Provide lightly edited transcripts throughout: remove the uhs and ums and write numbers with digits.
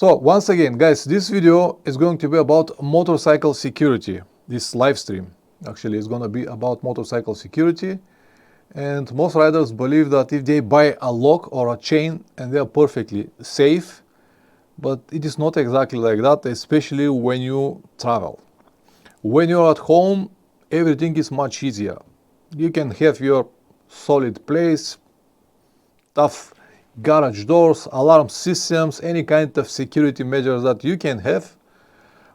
So once again, guys, this video is going to be about motorcycle security. This live stream actually is going to be about motorcycle security. And most riders believe that if they buy a lock or a chain and they are perfectly safe, but it is not exactly like that, especially when you travel. When you're at home, everything is much easier. You can have your solid place, tough garage doors, alarm systems, any kind of security measures that you can have.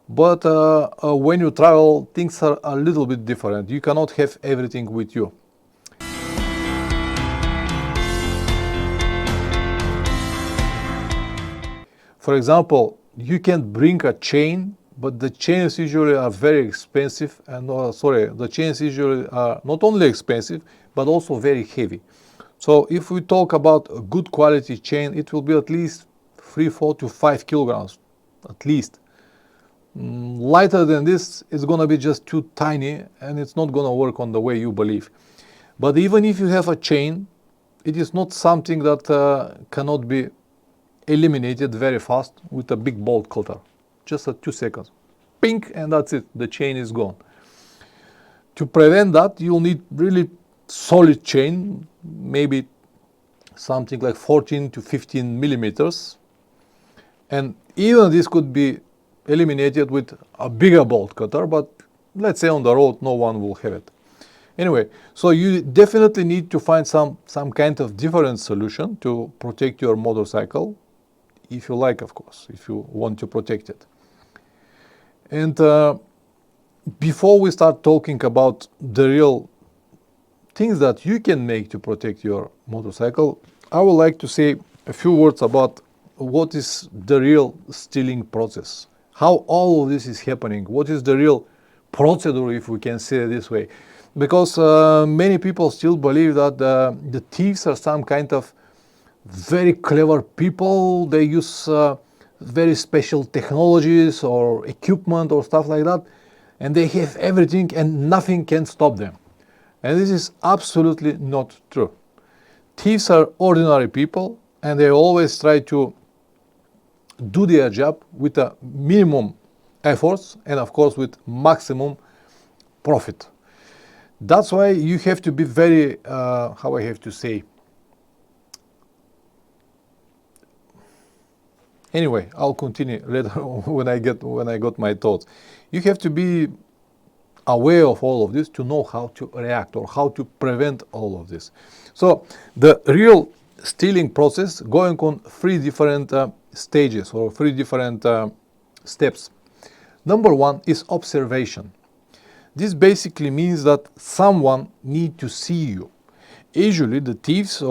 But when you travel, things are a little bit different. You cannot have everything with you. For example, you can bring a chain, but the chains usually are very expensive. And the chains usually are not only expensive, but also very heavy. So if we talk about a good quality chain, it will be at least 3, 4 to 5 kilograms, at least. Lighter than this, it's going to be just too tiny and it's not going to work on the way you believe. But even if you have a chain, it is not something that cannot be eliminated very fast with a big bolt cutter. Just at 2 seconds. Pink, and that's it. The chain is gone. To prevent that, you'll need really solid chain, maybe something like 14 to 15 millimeters. And even this could be eliminated with a bigger bolt cutter, but let's say on the road no one will have it. Anyway, so you definitely need to find some kind of different solution to protect your motorcycle, if you like, of course, if you want to protect it. And before we start talking about the real things that you can make to protect your motorcycle, I would like to say a few words about what is the real stealing process, how all of this is happening, what is the real procedure, if we can say it this way. Because many people still believe that the thieves are some kind of very clever people. They use very special technologies or equipment or stuff like that, and they have everything and nothing can stop them. And this is absolutely not true. Thieves are ordinary people and they always try to do their job with a minimum efforts and of course with maximum profit. That's why you have to be very, how I have to say. Anyway, I'll continue later when I got my thoughts. You have to be aware of all of this to know how to react or how to prevent all of this. So the real stealing process going on 3 different stages or 3 different steps. Number 1 is observation. This basically means that someone needs to see you. Usually the thieves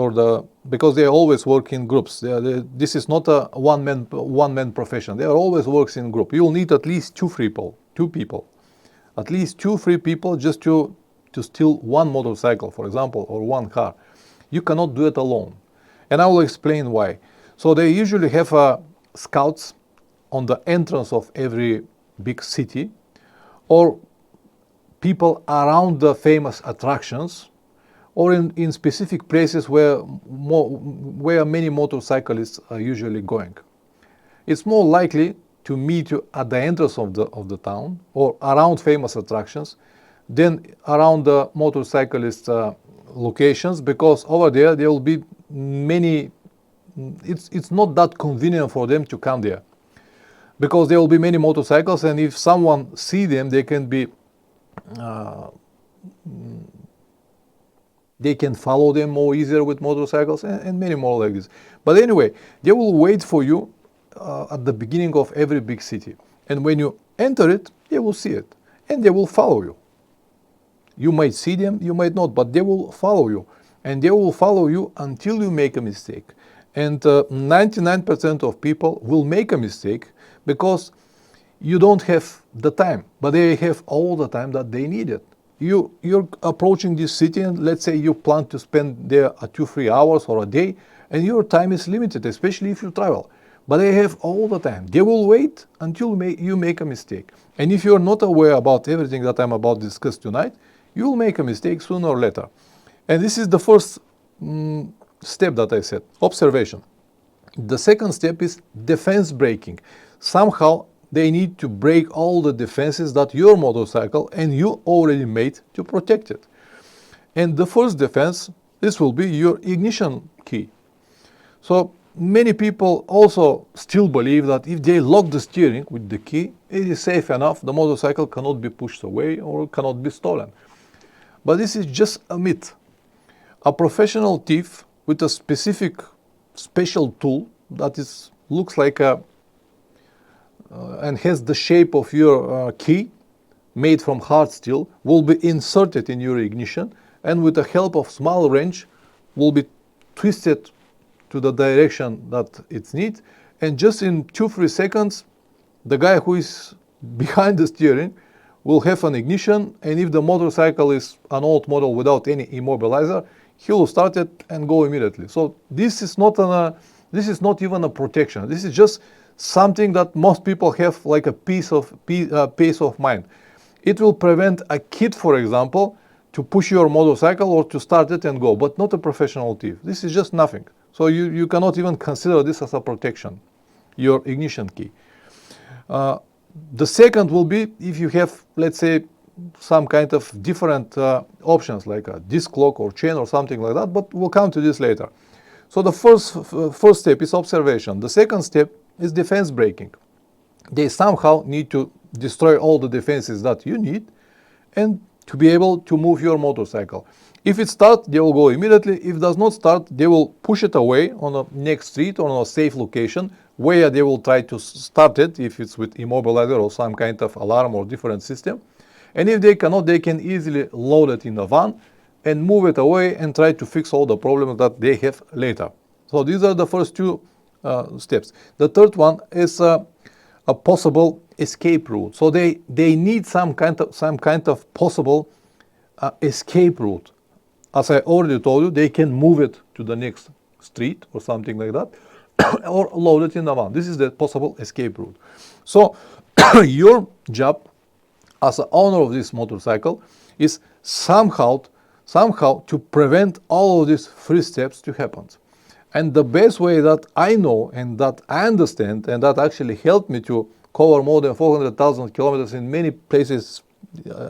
because they always work in groups. This is not a one-man profession. They are always works in group. You'll need at least 2 people. At least 2-3 people just to steal one motorcycle, for example, or one car. You cannot do it alone. And I will explain why. So they usually have scouts on the entrance of every big city, or people around the famous attractions, or in specific places where many motorcyclists are usually going. It's more likely to meet you at the entrance of the town or around famous attractions than around the motorcyclist locations, because over there will be many. It's not that convenient for them to come there, because there will be many motorcycles, and if someone see them, they can be they can follow them more easier with motorcycles and many more like this. But anyway, they will wait for you at the beginning of every big city. And when you enter it, they will see it. And they will follow you. You might see them, you might not, but they will follow you. And they will follow you until you make a mistake. And 99% of people will make a mistake because you don't have the time. But they have all the time that they need it. You're approaching this city, and let's say you plan to spend there 2-3 hours or a day, and your time is limited, especially if you travel. But they have all the time. They will wait until you make a mistake. And if you're not aware about everything that I'm about to discuss tonight, you will make a mistake sooner or later. And this is the first step that I said, observation. The second step is defense braking. Somehow they need to break all the defenses that your motorcycle and you already made to protect it. And the first defense, this will be your ignition key. So many people also still believe that if they lock the steering with the key, it is safe enough, the motorcycle cannot be pushed away or cannot be stolen. But this is just a myth. A professional thief with a special tool that looks like a and has the shape of your key made from hard steel will be inserted in your ignition, and with the help of small wrench will be twisted to the direction that it's need, and just in 2-3 seconds the guy who is behind the steering will have an ignition, and if the motorcycle is an old model without any immobilizer, he will start it and go immediately. So this is not even a protection. This is just something that most people have, like a peace of mind. It will prevent a kid, for example, to push your motorcycle or to start it and go, but not a professional thief. This is just nothing. So you cannot even consider this as a protection, your ignition key. The second will be if you have, let's say, some kind of different options like a disc lock or chain or something like that, but we'll come to this later. So the first step is observation. The second step is defense braking. They somehow need to destroy all the defenses that you need and to be able to move your motorcycle. If it starts, they will go immediately. If it does not start, they will push it away on the next street or on a safe location where they will try to start it if it's with immobilizer or some kind of alarm or different system. And if they cannot, they can easily load it in a van and move it away and try to fix all the problems that they have later. So these are the first two steps. The third one is a possible escape route. So they need some kind of possible escape route. As I already told you, they can move it to the next street or something like that, or load it in a van. This is the possible escape route. So your job as the owner of this motorcycle is somehow to prevent all of these three steps to happen. And the best way that I know and that I understand and that actually helped me to cover more than 400,000 kilometers in many places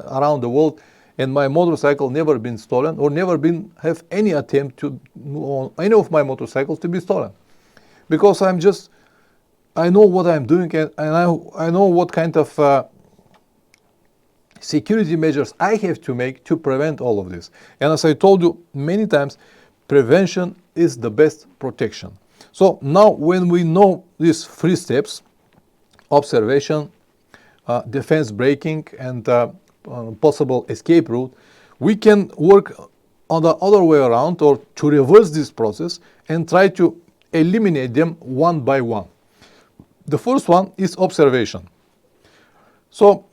around the world, and my motorcycle never been stolen or never have any attempt to on any of my motorcycles to be stolen, because I know what I'm doing, and I know what kind of security measures I have to make to prevent all of this. And as I told you many times, prevention is the best protection. So now when we know these three steps, observation, defense braking, and possible escape route, we can work on the other way around or to reverse this process and try to eliminate them one by one. The first one is observation. So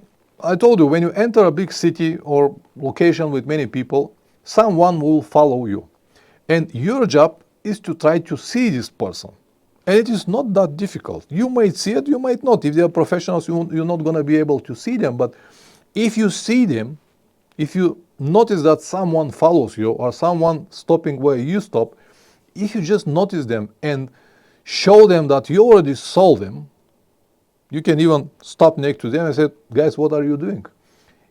I told you, when you enter a big city or location with many people, someone will follow you. And your job is to try to see this person. And it is not that difficult. You might see it, you might not. If they are professionals, you're not going to be able to see them. But if you see them, if you notice that someone follows you or someone stopping where you stop, if you just notice them and show them that you already saw them, you can even stop next to them and say, guys, what are you doing?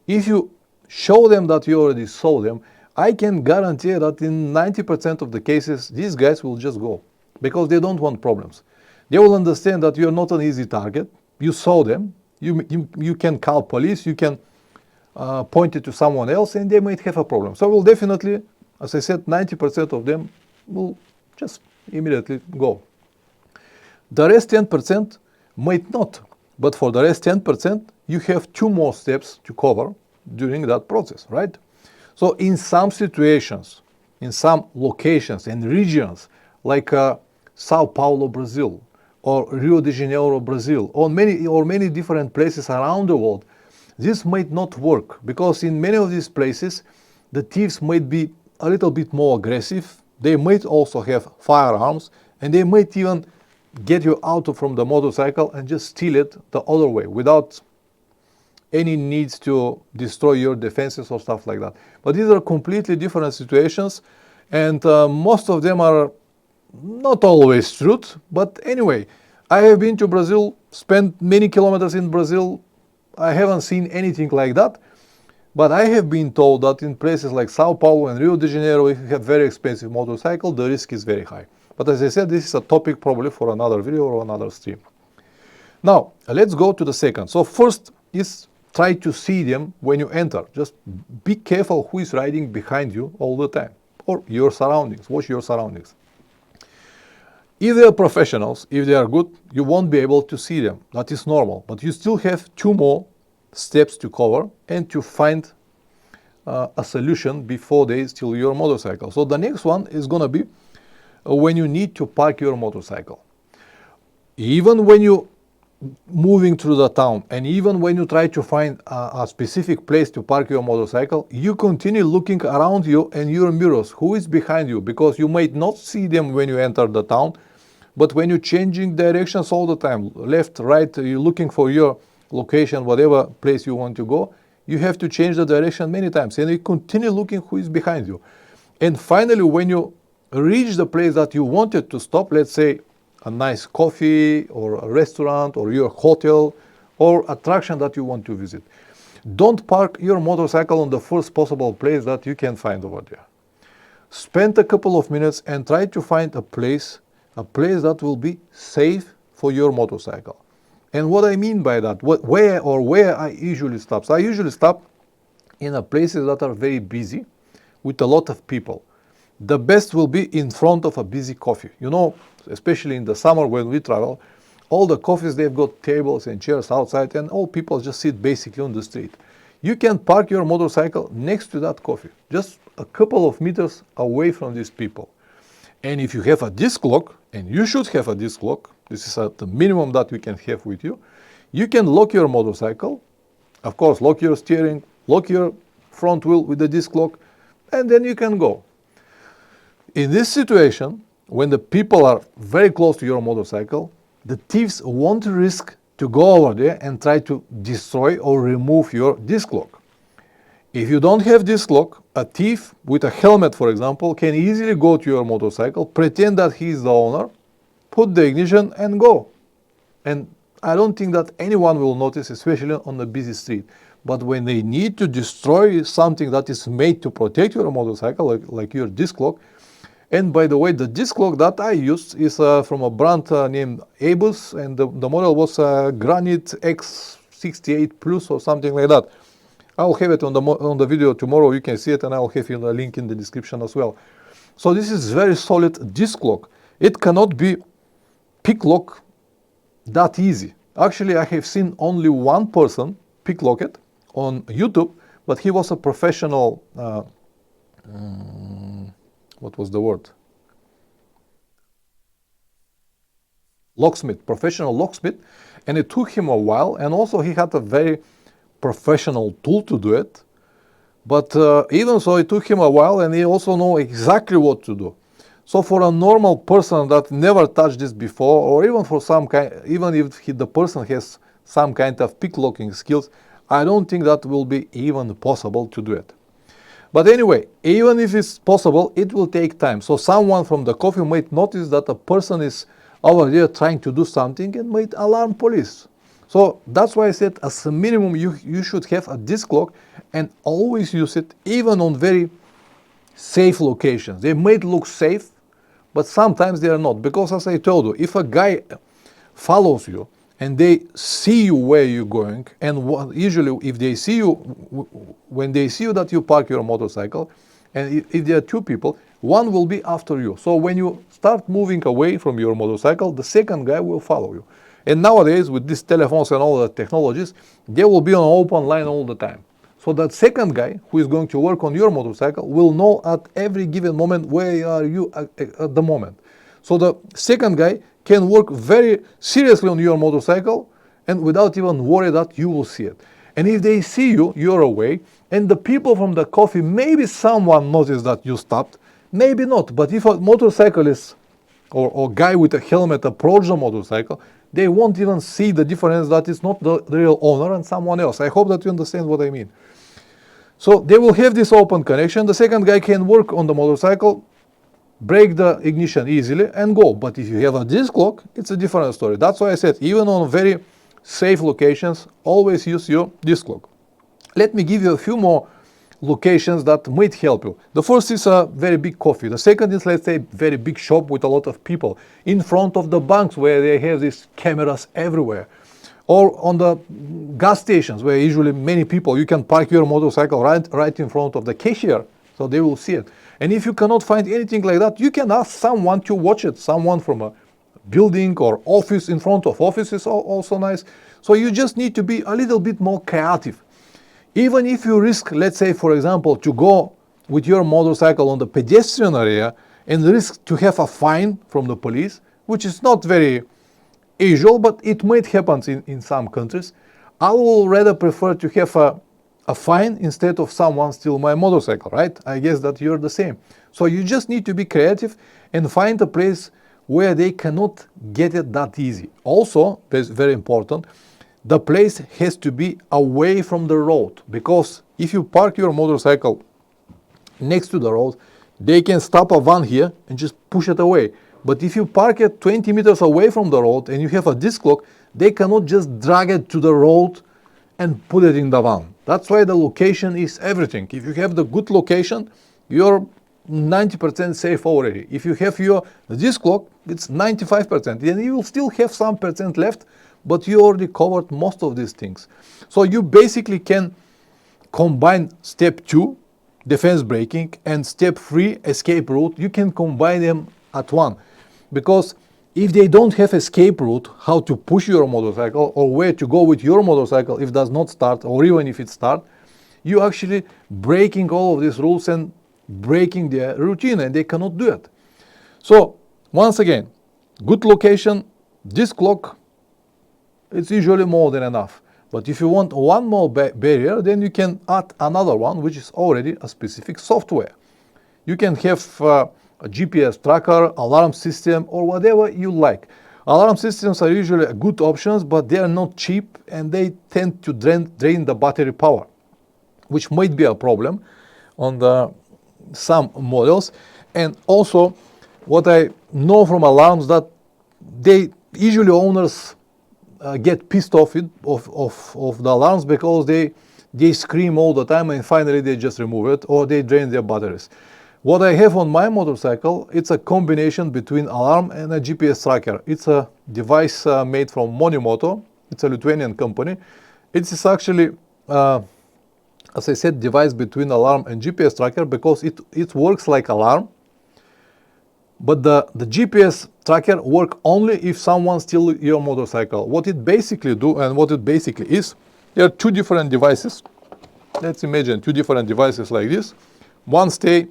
If you show them that you already saw them, I can guarantee that in 90% of the cases, these guys will just go because they don't want problems. They will understand that you're not an easy target. You saw them. You can call police. You can point it to someone else, and they might have a problem. So we'll definitely, as I said, 90% of them will just immediately go. The rest 10% might not. But for the rest 10%, you have 2 more steps to cover during that process, right? So in some situations, in some locations and regions, like Sao Paulo, Brazil, or Rio de Janeiro, Brazil, or many different places around the world, this might not work, because in many of these places, the thieves might be a little bit more aggressive. They might also have firearms, and they might even get you out from the motorcycle and just steal it the other way without any needs to destroy your defenses or stuff like that. But these are completely different situations, and most of them are Not always truth, but anyway, I have been to Brazil, spent many kilometers in Brazil. I haven't seen anything like that. But I have been told that in places like Sao Paulo and Rio de Janeiro, if you have very expensive motorcycle, the risk is very high. But as I said, this is a topic probably for another video or another stream. Now, let's go to the second. So first is try to see them when you enter. Just be careful who is riding behind you all the time, or your surroundings. Watch your surroundings. If they are professionals, if they are good, you won't be able to see them. That is normal. But you still have 2 more steps to cover and to find a solution before they steal your motorcycle. So the next one is going to be when you need to park your motorcycle. Even when you moving through the town, and even when you try to find a specific place to park your motorcycle, you continue looking around you and your mirrors, who is behind you, because you might not see them when you enter the town, but when you're changing directions all the time, left, right, you're looking for your location, whatever place you want to go, you have to change the direction many times, and you continue looking who is behind you. And finally, when you reach the place that you wanted to stop, let's say a nice coffee or a restaurant or your hotel or attraction that you want to visit, don't park your motorcycle on the first possible place that you can find over there. Spend a couple of minutes and try to find a place that will be safe for your motorcycle. And what I mean by that, where I usually stop. So I usually stop in places that are very busy with a lot of people. The best will be in front of a busy coffee. You know, especially in the summer when we travel, all the coffees, they've got tables and chairs outside, and all people just sit basically on the street. You can park your motorcycle next to that coffee, just a couple of meters away from these people. And if you have a disc lock, and you should have a disc lock, this is the minimum that you can have with you, you can lock your motorcycle, of course, lock your steering, lock your front wheel with the disc lock, and then you can go. In this situation, when the people are very close to your motorcycle, the thieves won't risk to go over there and try to destroy or remove your disc lock. If you don't have disc lock, a thief with a helmet, for example, can easily go to your motorcycle, pretend that he is the owner, put the ignition and go. And I don't think that anyone will notice, especially on a busy street. But when they need to destroy something that is made to protect your motorcycle, like your disc lock, and by the way, the disc lock that I used is from a brand named Abus, and the model was Granite X68 Plus or something like that. I'll have it on the video tomorrow. You can see it, and I'll have a link in the description as well. So this is very solid disc lock. It cannot be pick lock that easy. Actually, I have seen only one person pick lock it on YouTube, but he was a professional. What was the word? Locksmith, professional locksmith, and it took him a while, and also he had a very professional tool to do it. But even so, it took him a while, and he also know exactly what to do. So for a normal person that never touched this before, or even for some kind, even if the person has some kind of pick locking skills, I don't think that will be even possible to do it. But anyway, even if it's possible, it will take time. So someone from the coffee might notice that a person is over there trying to do something and might alarm police. So that's why I said as a minimum you should have a disc lock and always use it, even on very safe locations. They might look safe, but sometimes they are not. Because as I told you, if a guy follows you and they see you where you're going, and usually if they see you, when they see you that you park your motorcycle, and if there are 2 people, one will be after you. So when you start moving away from your motorcycle, the second guy will follow you. And nowadays, with these telephones and all the technologies, they will be on open line all the time. So that second guy who is going to work on your motorcycle will know at every given moment where are you at the moment. So the second guy can work very seriously on your motorcycle and without even worry that you will see it. And if they see you, you're away, and the people from the coffee, maybe someone noticed that you stopped, maybe not. But if a motorcyclist or guy with a helmet approach the motorcycle, they won't even see the difference that it's not the real owner and someone else. I hope that you understand what I mean. So they will have this open connection. The second guy can work on the motorcycle break the ignition easily and go. But if you have a disc lock, it's a different story. That's why I said, even on very safe locations, always use your disc lock. Let me give you a few more locations that might help you. The first is a very big coffee. The second is, let's say, very big shop with a lot of people. In front of the banks where they have these cameras everywhere. Or on the gas stations where usually many people, you can park your motorcycle right in front of the cashier, so they will see it. And if you cannot find anything like that, you can ask someone to watch it. Someone from a building or office, in front of office is also nice. So you just need to be a little bit more creative. Even if you risk, let's say, for example, to go with your motorcycle on the pedestrian area and risk to have a fine from the police, which is not very usual, but it might happen in some countries, I will rather prefer to have a fine instead of someone steal my motorcycle, right? I guess that you're the same. So you just need to be creative and find a place where they cannot get it that easy. Also, that's very important, the place has to be away from the road, because if you park your motorcycle next to the road, they can stop a van here and just push it away. But if you park it 20 meters away from the road and you have a disc lock, they cannot just drag it to the road and put it in the van. That's why the location is everything. If you have the good location, you're 90% safe already. If you have your disc lock, it's 95%. And you will still have some percent left, but you already covered most of these things. So you basically can combine step 2, defense braking, and step 3, escape route. You can combine them at one. Because if they don't have escape route, how to push your motorcycle or where to go with your motorcycle if it does not start, or even if it starts, you actually breaking all of these rules and breaking their routine, and they cannot do it. So once again, good location, disc lock, it's usually more than enough. But if you want one more barrier, then you can add another one, which is already a specific software. You can have a GPS tracker, alarm system, or whatever you like. Alarm systems are usually good options, but they are not cheap and they tend to drain the battery power, which might be a problem on some models. And also, what I know from alarms, that they usually owners get pissed off of the alarms because they scream all the time and finally they just remove it or they drain their batteries. What I have on my motorcycle, it's a combination between alarm and a GPS tracker. It's a device made from Monimoto. It's a Lithuanian company. It is actually, as I said, device between alarm and GPS tracker because it works like alarm. But the GPS tracker works only if someone steals your motorcycle. What it basically do and what it basically is, there are two different devices. Let's imagine two different devices like this. One stay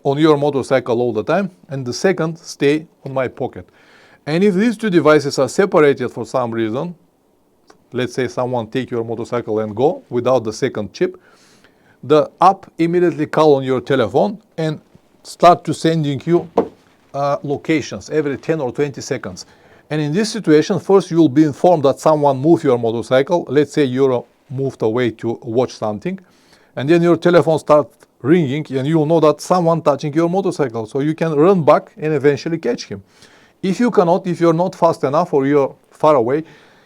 on your motorcycle all the time, and the second stay on my pocket. And if these two devices are separated for some reason, let's say someone take your motorcycle and go without the second chip, the app immediately call on your telephone and start to sending you locations every 10 or 20 seconds. And in this situation, first you will be informed that someone moved your motorcycle. Let's say you're moved away to watch something, and then your telephone starts ringing and you will know that someone touching your motorcycle, so you can run back and eventually catch him. If you cannot, if you're not fast enough or you're far away,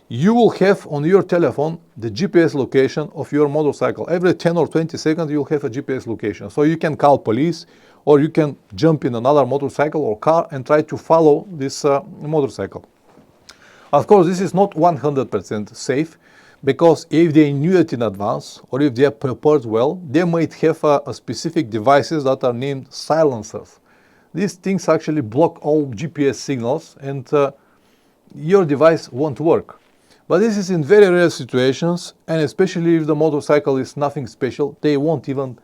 you will have on your telephone the GPS location of your motorcycle. Every 10 or 20 seconds you'll have a GPS location, so you can call police or you can jump in another motorcycle or car and try to follow this motorcycle. Of course, this is not 100% safe, because if they knew it in advance or if they are prepared well, they might have a specific devices that are named silencers. These things actually block all GPS signals and your device won't work. But this is in very rare situations, and especially if the motorcycle is nothing special, they won't even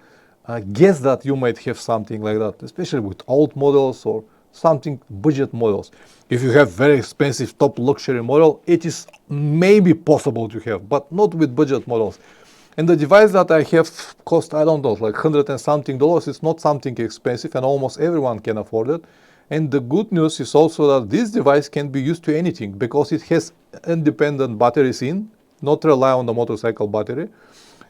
guess that you might have something like that, especially with old models or something budget models. If you have very expensive top luxury model, it is maybe possible to have, but not with budget models. And the device that I have cost, I don't know, like $100 and something. It's not something expensive and almost everyone can afford it. And the good news is also that this device can be used to anything because it has independent batteries in, not rely on the motorcycle battery.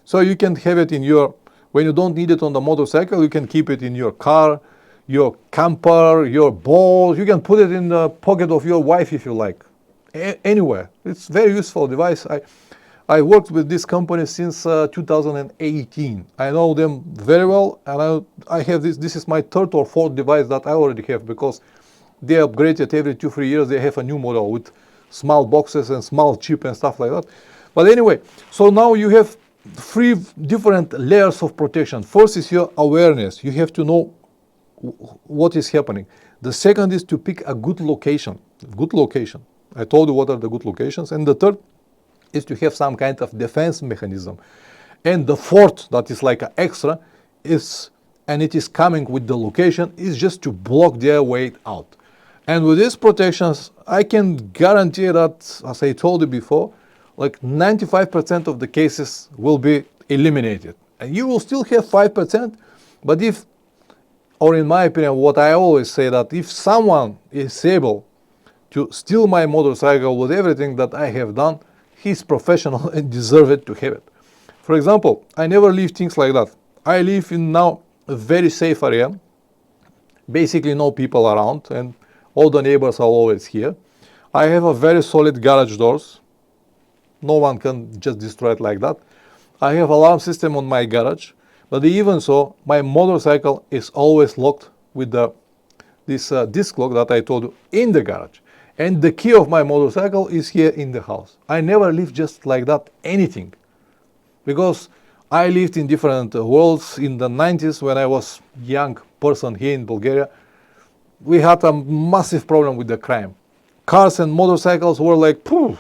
So you can have it in your, when you don't need it on the motorcycle, you can keep it in your car, your camper, your ball. You can put it in the pocket of your wife if you like, anywhere. It's very useful device. I worked with this company since 2018. I know them very well, and I have this. This is my third or fourth device that I already have, because they upgrade it every 2-3 years. They have a new model with small boxes and small chip and stuff like that. But anyway, so now you have 3 different layers of protection. First is your awareness. You have to know what is happening. The second is to pick a good location. Good location. I told you what are the good locations. And the third is to have some kind of defense mechanism. And the fourth, that is like an extra, is, and it is coming with the location, is just to block their way out. And with these protections, I can guarantee that, as I told you before, like 95% of the cases will be eliminated. And you will still have 5%, but if, or in my opinion, what I always say, that if someone is able to steal my motorcycle with everything that I have done, he's professional and deserves it to have it. For example, I never leave things like that. I live in now a very safe area, basically no people around, and all the neighbors are always here. I have a very solid garage doors. No one can just destroy it like that. I have alarm system on my garage, but even so, my motorcycle is always locked with this disc lock that I told you in the garage. And the key of my motorcycle is here in the house. I never leave just like that anything, because I lived in different worlds. In the 90s, when I was young person here in Bulgaria, we had a massive problem with the crime. Cars and motorcycles were like, poof,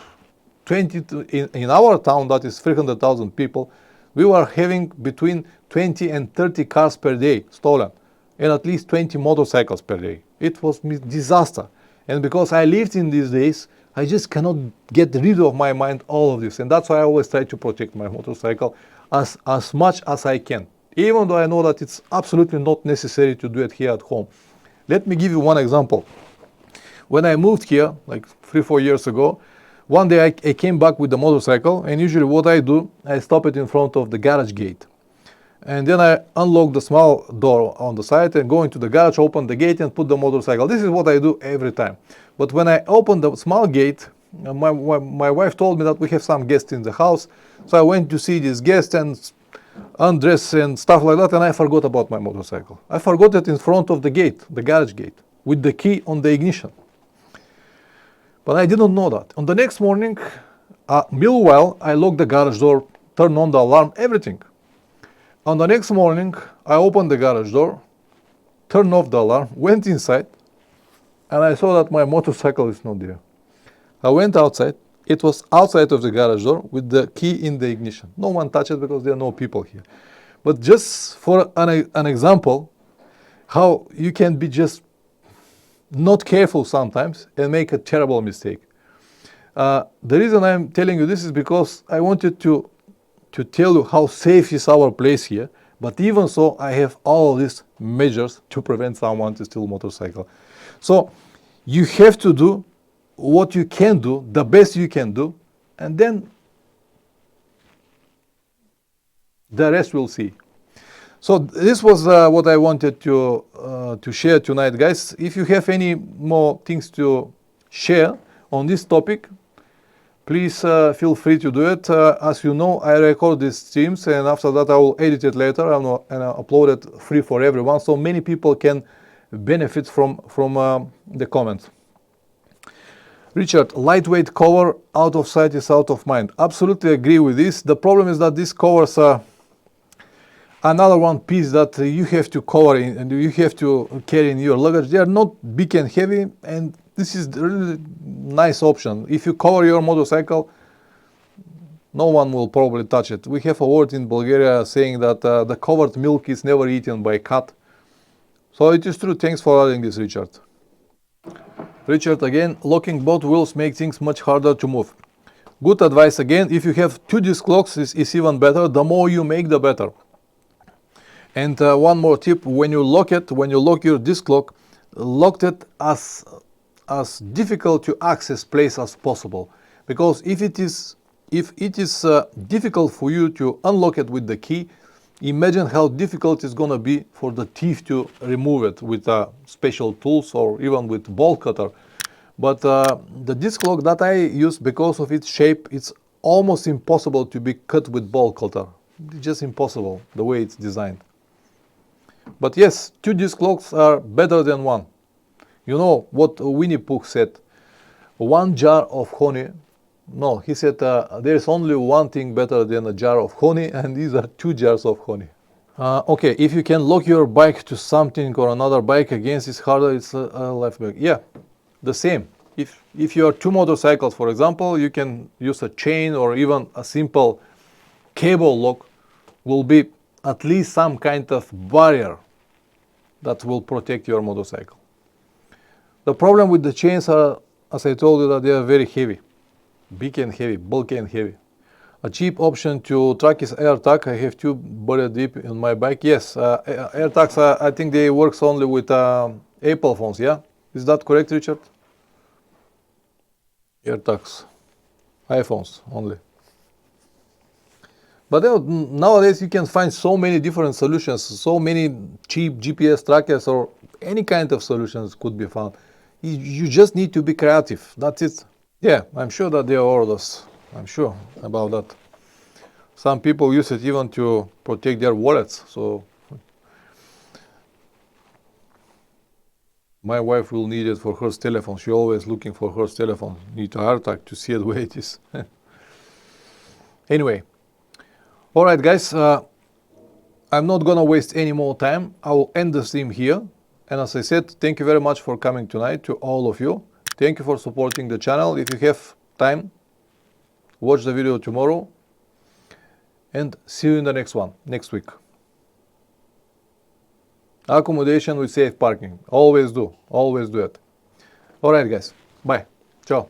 20 in our town, that is 300,000 people, we were having between 20 and 30 cars per day stolen, and at least 20 motorcycles per day. It was a disaster. And because I lived in these days, I just cannot get rid of my mind all of this. And that's why I always try to protect my motorcycle as much as I can, even though I know that it's absolutely not necessary to do it here at home. Let me give you one example. When I moved here, like 3-4 years ago, one day I came back with the motorcycle, and usually what I do, I stop it in front of the garage gate. And then I unlock the small door on the side and go into the garage, open the gate and put the motorcycle. This is what I do every time. But when I open the small gate, my wife told me that we have some guests in the house. So I went to see this guest and undress and stuff like that, and I forgot about my motorcycle. I forgot it in front of the gate, the garage gate, with the key on the ignition. But I didn't know that. On the next morning, meanwhile, I locked the garage door, turned on the alarm, everything. On the next morning, I opened the garage door, turned off the alarm, went inside, and I saw that my motorcycle is not there. I went outside. It was outside of the garage door with the key in the ignition. No one touched it because there are no people here. But just for an example, how you can be just not careful sometimes and make a terrible mistake. The reason I'm telling you this is because I wanted to tell you how safe is our place here. But even so, I have all of these measures to prevent someone to steal a motorcycle. So you have to do what you can do, the best you can do, and then the rest we'll see. So this was what I wanted to share tonight, guys. If you have any more things to share on this topic, please feel free to do it. As you know, I record these streams, and after that I will edit it later and upload it free for everyone, so many people can benefit from the comments. Richard, lightweight cover, out of sight is out of mind. Absolutely agree with this. The problem is that these covers are another one piece that you have to cover in, and you have to carry in your luggage. They are not big and heavy, and this is a really nice option. If you cover your motorcycle, no one will probably touch it. We have a word in Bulgaria saying that the covered milk is never eaten by cat. So it is true. Thanks for adding this, Richard. Richard again, locking both wheels makes things much harder to move. Good advice again. If you have 2 disc locks, it's even better. The more you make, the better. And one more tip: when you lock your disc lock, lock it as difficult to access place as possible. Because if it is difficult for you to unlock it with the key, Imagine how difficult it's gonna be for the thief to remove it with special tools or even with bolt cutter. But the disc lock that I use, because of its shape, it's almost impossible to be cut with bolt cutter. It's just impossible the way it's designed. But yes, 2 disc locks are better than 1. You know what Winnie Pooh said? 1 jar of honey. No, he said there's only one thing better than a jar of honey, and these are 2 jars of honey. Okay, if you can lock your bike to something or another bike against it's harder, it's a life bike. Yeah, the same. If you are 2 motorcycles, for example, you can use a chain or even a simple cable lock will be at least some kind of barrier that will protect your motorcycle. The problem with the chains are, as I told you, that they are very heavy, big and heavy, bulky and heavy. A cheap option to track is AirTag. I have 2 buried deep in my bike. Yes, AirTags, I think they works only with Apple phones, yeah? Is that correct, Richard? AirTags, iPhones only. But nowadays you can find so many different solutions, so many cheap GPS trackers or any kind of solutions could be found. You just need to be creative, that's it. Yeah, I'm sure that there are orders. I'm sure about that. Some people use it even to protect their wallets. So my wife will need it for her telephone. She's always looking for her telephone. Need a AirTag to see the way it is. Anyway, all right, guys. I'm not gonna waste any more time. I will end the stream here. And as I said, thank you very much for coming tonight, to all of you. Thank you for supporting the channel. If you have time, watch the video tomorrow. And see you in the next one, next week. Accommodation with safe parking. Always do it. All right, guys. Bye. Ciao.